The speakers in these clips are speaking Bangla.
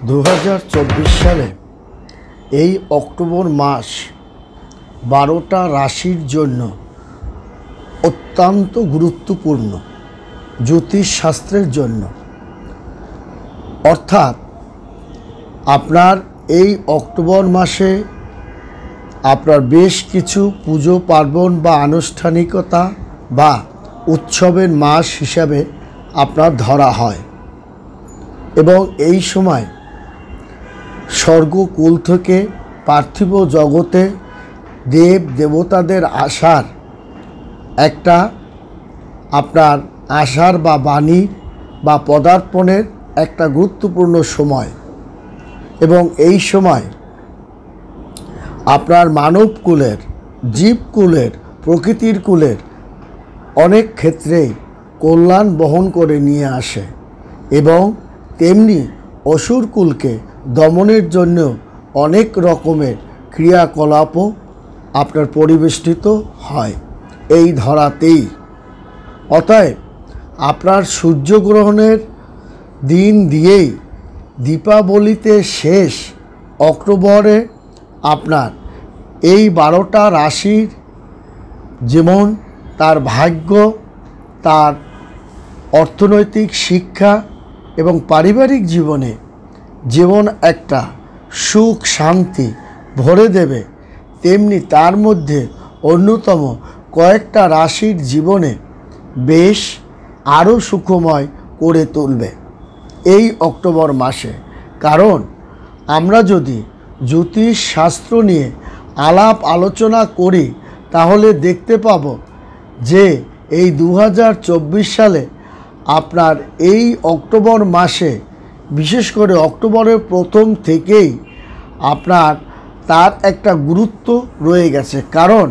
2024 সালে এই অক্টোবর মাস 12টা রাশির জন্য অত্যন্ত গুরুত্বপূর্ণ জ্যোতিষশাস্ত্রের জন্য। অর্থাৎ আপনার এই অক্টোবর মাসে আপনার বেশ কিছু পুজো পার্বণ বা আনুষ্ঠানিকতা বা উৎসবের মাস হিসাবে আপনার ধরা হয় এবং এই সময় স্বর্গকুল থেকে পার্থিব জগতে দেব দেবতাদের আসার একটা আপনার আসার বা বাণী বা পদার্পণের একটা গুরুত্বপূর্ণ সময় এবং এই সময় আপনার মানবকুলের, জীবকুলের, প্রকৃতির কুলের অনেক ক্ষেত্রেই কল্যাণ বহন করে নিয়ে আসে এবং তেমনি অসুরকুলকে দমনের জন্য অনেক রকমের ক্রিয়াকলাপও আপনার পরিবেষ্টিত হয় এই ধরাতেই। অতএব আপনার সূর্যগ্রহণের দিন দিয়েই দীপাবলিতে শেষ অক্টোবরে আপনার এই 12টা রাশির যেমন তার ভাগ্য, তার অর্থনৈতিক, শিক্ষা এবং পারিবারিক জীবনে যেমন একটা সুখ শান্তি ভরে দেবে, তেমনি তার মধ্যে অন্যতম কয়েকটা রাশির জীবনে বেশ আরও সুখময় করে তুলবে এই অক্টোবর মাসে। কারণ আমরা যদি জ্যোতিষ শাস্ত্র নিয়ে আলাপ আলোচনা করি তাহলে দেখতে পাব যে এই 2024 সালে আপনার এই অক্টোবর মাসে, বিশেষ করে অক্টোবরের প্রথম থেকেই আপনার তার একটা গুরুত্ব রয়ে গেছে। কারণ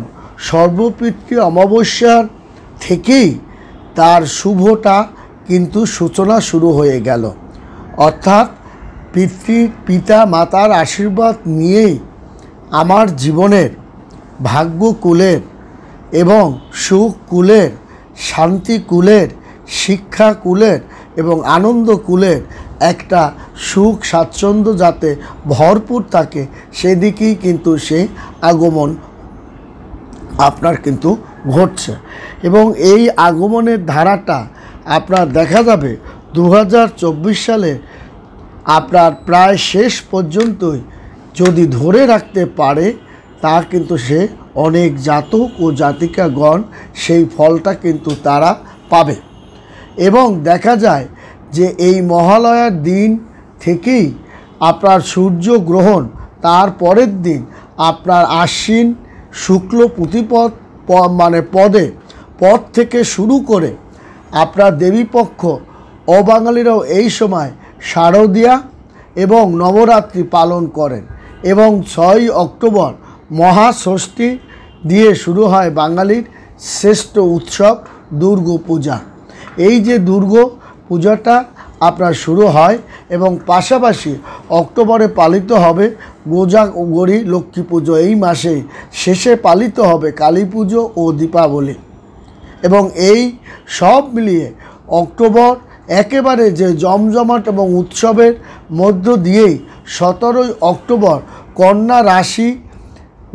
সর্বপিতৃ অমাবস্যার থেকেই তার শুভটা কিন্তু সূচনা শুরু হয়ে গেল। অর্থাৎ পিতা মাতার আশীর্বাদ নিয়েই আমার জীবনের ভাগ্যকুলের এবং সুখকুলের, শান্তিকুলের, শিক্ষাকুলের এবং আনন্দকুলের একটা সুখ স্বাচ্ছন্দ্য যাতে ভরপুর থাকে সেদিকেই কিন্তু সেই আগমন আপনার কিন্তু ঘটছে এবং এই আগমনের ধারাটা আপনার দেখা যাবে 2024 সালে আপনার প্রায় শেষ পর্যন্তই যদি ধরে রাখতে পারে তা কিন্তু সে অনেক জাতক ও জাতিকাগণ সেই ফলটা কিন্তু তারা পাবে। এবং দেখা যায় যে এই মহালয়ার দিন থেকেই আপনার সূর্যগ্রহণ, তার পরের দিন আপনার আশ্বিন শুক্ল প্রতিপদ পদ থেকে শুরু করে আপনার দেবীপক্ষ অবাঙালিরাও এই সময় শারদীয়া এবং নবরাত্রি পালন করেন এবং 6 অক্টোবর মহাষষ্ঠী দিয়ে শুরু হয় বাঙালির শ্রেষ্ঠ উৎসব দুর্গাপূজা। এই যে দুর্গাপূজাটা আপনার শুরু হয় এবং পাশাপাশি অক্টোবরে পালিত হবে গোজাগরী লক্ষ্মী পুজো, এই মাসে শেষে পালিত হবে কালী পুজো ও দীপাবলি এবং এই সব মিলিয়ে অক্টোবর একেবারে যে জমজমাট এবং উৎসবের মধ্য দিয়েই 17 অক্টোবর কন্যা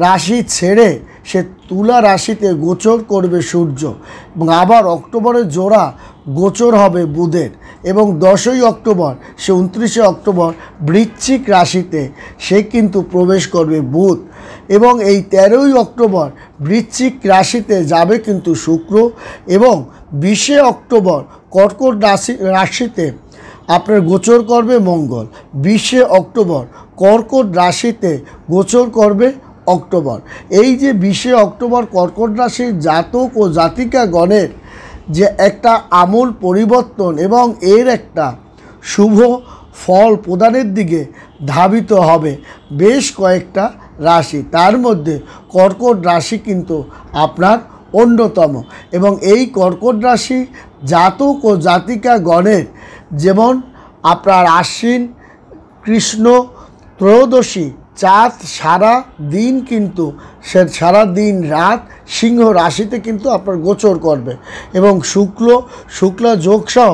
রাশি ছেড়ে সে তুলা রাশিতে গোচর করবে সূর্য এবং আবার অক্টোবরের জোড়া গোচর হবে বুধের এবং 10 অক্টোবর সে 29 অক্টোবর বৃশ্চিক রাশিতে সে কিন্তু প্রবেশ করবে বুধ এবং এই 13 অক্টোবর বৃশ্চিক রাশিতে যাবে কিন্তু শুক্র এবং 20 অক্টোবর কর্কট রাশিতে আপনার গোচর করবে মঙ্গল। 20 অক্টোবর কর্কট রাশিতে গোচর করবে অক্টোবর। এই যে 20 অক্টোবর কর্কট রাশির জাতক ও জাতিকাগণের যে একটা আমূল পরিবর্তন এবং এর একটা শুভ ফল প্রদানের দিকে ধাবিত হবে বেশ কয়েকটা রাশি, তার মধ্যে কর্কট রাশি কিন্তু আপনার অন্যতম এবং এই কর্কট রাশি জাতক ও জাতিকাগণের যেমন আপনার আশ্বিন কৃষ্ণ ত্রয়োদশী চাঁদ সারা দিন কিন্তু সারা দিন রাত সিংহ রাশিতে কিন্তু আপনার গোচর করবে এবং শুক্লা যোগসহ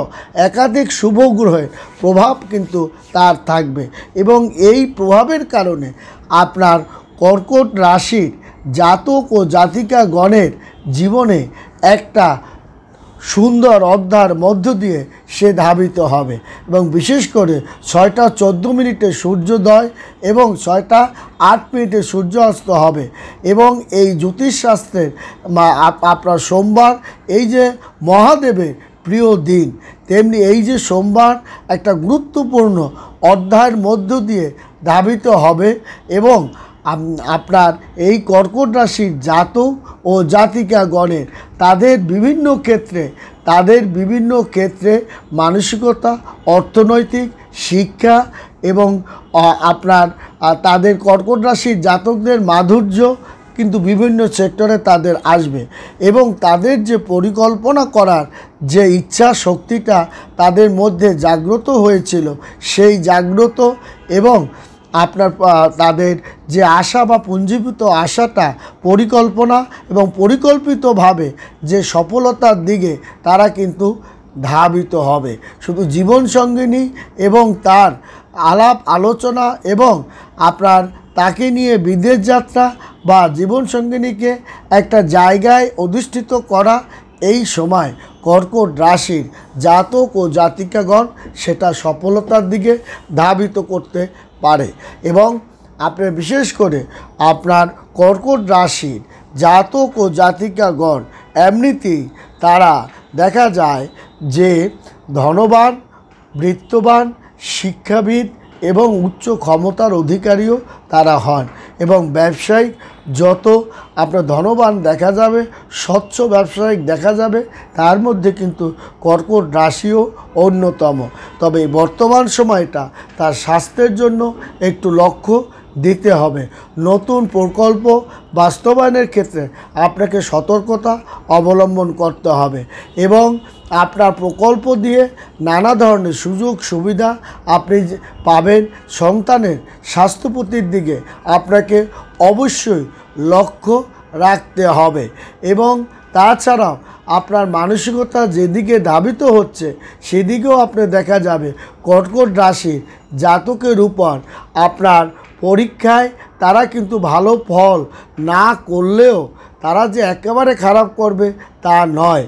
একাধিক শুভ গ্রহের প্রভাব কিন্তু তার থাকবে এবং এই প্রভাবের কারণে আপনার কর্কট রাশির জাতক ও জাতিকাগণের জীবনে একটা সুন্দর অধ্যায়ের মধ্য দিয়ে সে ধাবিত হবে এবং বিশেষ করে 6টা 14 সূর্যোদয় এবং 6টা 8 সূর্য অস্ত হবে এবং এই জ্যোতিষশাস্ত্রের আপনার সোমবার এই যে মহাদেবের প্রিয় দিন, তেমনি এই যে সোমবার একটা গুরুত্বপূর্ণ অধ্যায়ের মধ্য দিয়ে ধাবিত হবে এবং আপনার এই কর্কট রাশির জাতক ও জাতিকাগণের তাদের বিভিন্ন ক্ষেত্রে মানসিকতা, অর্থনৈতিক, শিক্ষা এবং আপনার তাদের কর্কট রাশির জাতকদের মাধুর্য কিন্তু বিভিন্ন সেক্টরে তাদের আসবে এবং তাদের যে পরিকল্পনা করার যে ইচ্ছা শক্তিটা তাদের মধ্যে জাগ্রত হয়েছিল, সেই জাগ্রত এবং আপনার তাদের যে আশা বা পুঞ্জীভূত আশাটা পরিকল্পনা এবং পরিকল্পিতভাবে যে সফলতার দিকে তারা কিন্তু ধাবিত হবে। শুধু জীবনসঙ্গিনী এবং তার আলাপ আলোচনা এবং আপনার তাকে নিয়ে বিদেশ যাত্রা বা জীবনসঙ্গিনীকে একটা জায়গায় অধিষ্ঠিত করা, এই সময় কর্কট রাশির জাতক ও জাতিকাগণ সেটা সফলতার দিকে ধাবিত করতে পারে এবং আপনার বিশেষ করে আপনার কর্কট রাশির জাতক ও জাতিকাগণ এমনিতেই তারা দেখা যায় যে ধনবান, বৃত্তবান, শিক্ষাবিদ এবং উচ্চ ক্ষমতার অধিকারীও তারা হন এবং ব্যবসায়িক যত আপনার ধনবান দেখা যাবে, স্বচ্ছ ব্যবসায়িক দেখা যাবে, তার মধ্যে কিন্তু কর্কট রাশিও অন্যতম। তবে বর্তমান সময়টা তার স্বাস্থ্যের জন্য একটু লক্ষ্য দিতে হবে। নতুন প্রকল্প বাস্তবায়নের ক্ষেত্রে আপনাকে সতর্কতা অবলম্বন করতে হবে এবং আপনার প্রকল্প দিয়ে নানা ধরনের সুযোগ সুবিধা আপনি পাবেন। সন্তানের স্বাস্থ্যপ্রতির দিকে আপনাকে অবশ্যই লক্ষ্য রাখতে হবে এবং তাছাড়াও আপনার মানসিকতা যেদিকে ধাবিত হচ্ছে সেদিকেও আপনি দেখা যাবে কর্কট রাশির জাতকের উপর আপনার পরীক্ষায় তারা কিন্তু ভালো ফল না করলেও তারা যে একেবারে খারাপ করবে তা নয়।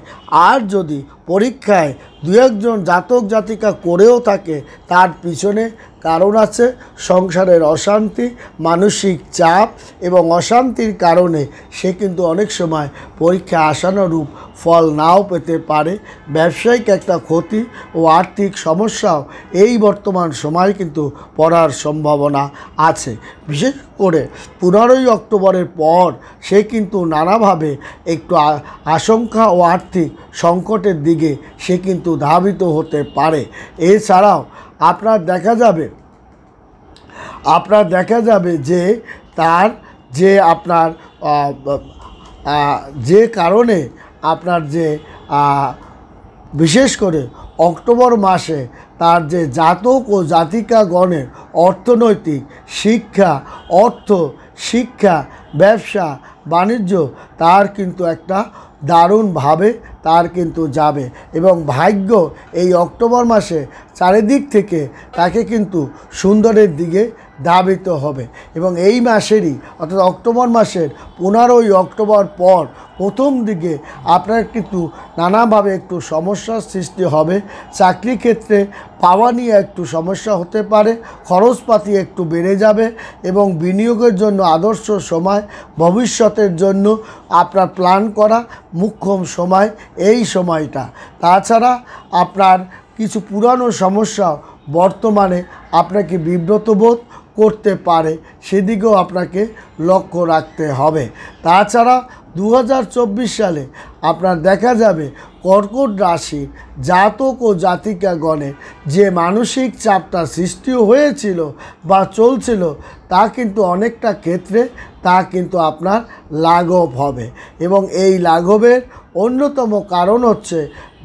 আর যদি পরীক্ষায় দু একজন জাতক জাতিকা করেও থাকে, তার পিছনে কারণ আছে সংসারের অশান্তি, মানসিক চাপ এবং অশান্তির কারণে সে কিন্তু অনেক সময় পরীক্ষা আশানুরূপ ফল নাও পেতে পারে। ব্যবসায়িক একটা ক্ষতি ও আর্থিক সমস্যাও এই বর্তমান সময় কিন্তু পড়ার সম্ভাবনা আছে। বিশেষ করে 15ই অক্টোবরের পর সে কিন্তু নানাভাবে একটু আশঙ্কা ও আর্থিক সংকটের দিকে সে কিন্তু ধাবিত হতে পারে। এছাড়াও আপনার দেখা যাবে যে তার যে আপনার যে কারণে আপনার যে বিশেষ করে অক্টোবর মাসে তার যে জাতক ও জাতিকাগণের অর্থনৈতিক শিক্ষা, ব্যবসা বাণিজ্য তার কিন্তু একটা দারুণভাবে তার কিন্তু যাবে এবং ভাগ্য এই অক্টোবর মাসে চারিদিক থেকে তাকে কিন্তু সুন্দরের দিকে ধাবিত হবে এবং এই মাসেরই অর্থাৎ অক্টোবর মাসের 15ই অক্টোবর পর প্রথম দিকে আপনার কিন্তু নানাভাবে একটু সমস্যার সৃষ্টি হবে। চাকরি ক্ষেত্রে পাওয়া নিয়ে একটু সমস্যা হতে পারে, খরচপাতি একটু বেড়ে যাবে এবং বিনিয়োগের জন্য আদর্শ সময়, ভবিষ্যতের জন্য আপনার প্ল্যান করা মোক্ষম সময় এই সময়টা। তাছাড়া আপনার কিছু পুরানো সমস্যা বর্তমানে আপনাকে বিব্রত বোধ করতে পারে, সেদিকেও আপনাকে লক্ষ্য রাখতে হবে। তাছাড়া 2024 সালে আপনার দেখা যাবে কর্কট রাশি জাতক ও জাতিকাগণের যে মানসিক চাপটা সৃষ্টি হয়েছিল বা চলছিল তা কিন্তু অনেকটা ক্ষেত্রে তা কিন্তু আপনার লাঘব হবে এবং এই লাঘবের অন্যতম কারণ হচ্ছে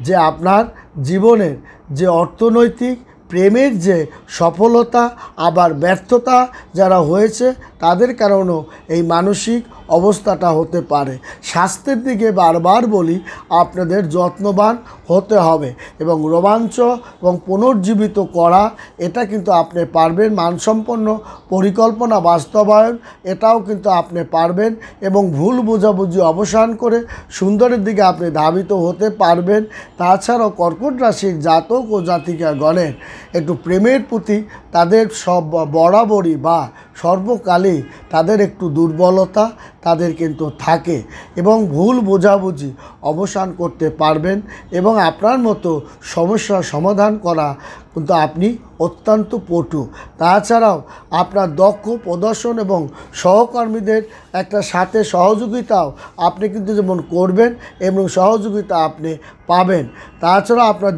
যে আপনার জীবনের যে অর্থনৈতিক প্রেমের যে সফলতা আবার ব্যর্থতা যারা হয়েছে তাদের কারণেও এই মানসিক অবস্থাটা হতে পারে। স্বাস্থ্যের দিকে বারবার বলি আপনাদের যত্নবান হতে হবে এবং রোমাঞ্চ এবং পুনর্জীবিত করা এটা কিন্তু আপনি পারবেন। মানসম্পন্ন পরিকল্পনা বাস্তবায়ন এটাও কিন্তু আপনি পারবেন এবং ভুল বোঝাবুঝি অবসান করে সুন্দরের দিকে আপনি ধাবিত হতে পারবেন। তাছাড়াও কর্কট রাশির জাতক ও জাতিকাগণের একটু প্রেমের প্রতি তাদের সব বরাবরই বা সর্বকালেই তাদের একটু দুর্বলতা তাদের কিন্তু থাকে এবং ভুল বোঝাবুঝি অবসান করতে পারবেন এবং আপনার মতো সমস্যার সমাধান করা কিন্তু আপনি অত্যন্ত পটু। তাছাড়াও আপনার দক্ষ প্রদর্শন এবং সহকর্মীদের একটা সাথে সহযোগিতাও আপনি কিন্তু যেমন করবেন এবং সহযোগিতা আপনি পাবেন। তাছাড়া আপনার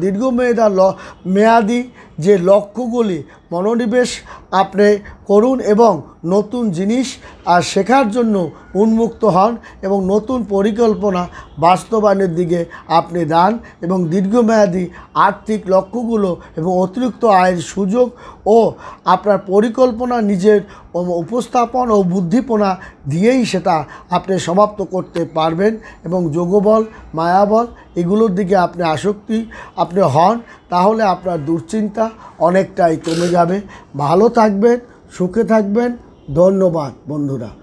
মেয়াদি যে লক্ষ্যগুলি মনোনিবেশ আপনি করুন এবং নতুন জিনিস আর শেখার জন্য উন্মুক্ত হন এবং নতুন পরিকল্পনা বাস্তবায়নের দিকে আপনি যান এবং দীর্ঘমেয়াদী আর্থিক লক্ষ্যগুলো এবং অতিরিক্ত আয়ের সুযোগ ও আপনার পরিকল্পনা নিজের উপস্থাপন ও বুদ্ধিপনা দিয়েই সেটা আপনি সমাপ্ত করতে পারবেন এবং যোগবল মায়াবল এগুলোর দিকে আপনি আসক্তি আপনি হন, তাহলে আপনার দুশ্চিন্তা অনেকটাই কমে যাবে। ভালো থাকবেন, সুখে থাকবেন। ধন্যবাদ বন্ধুরা।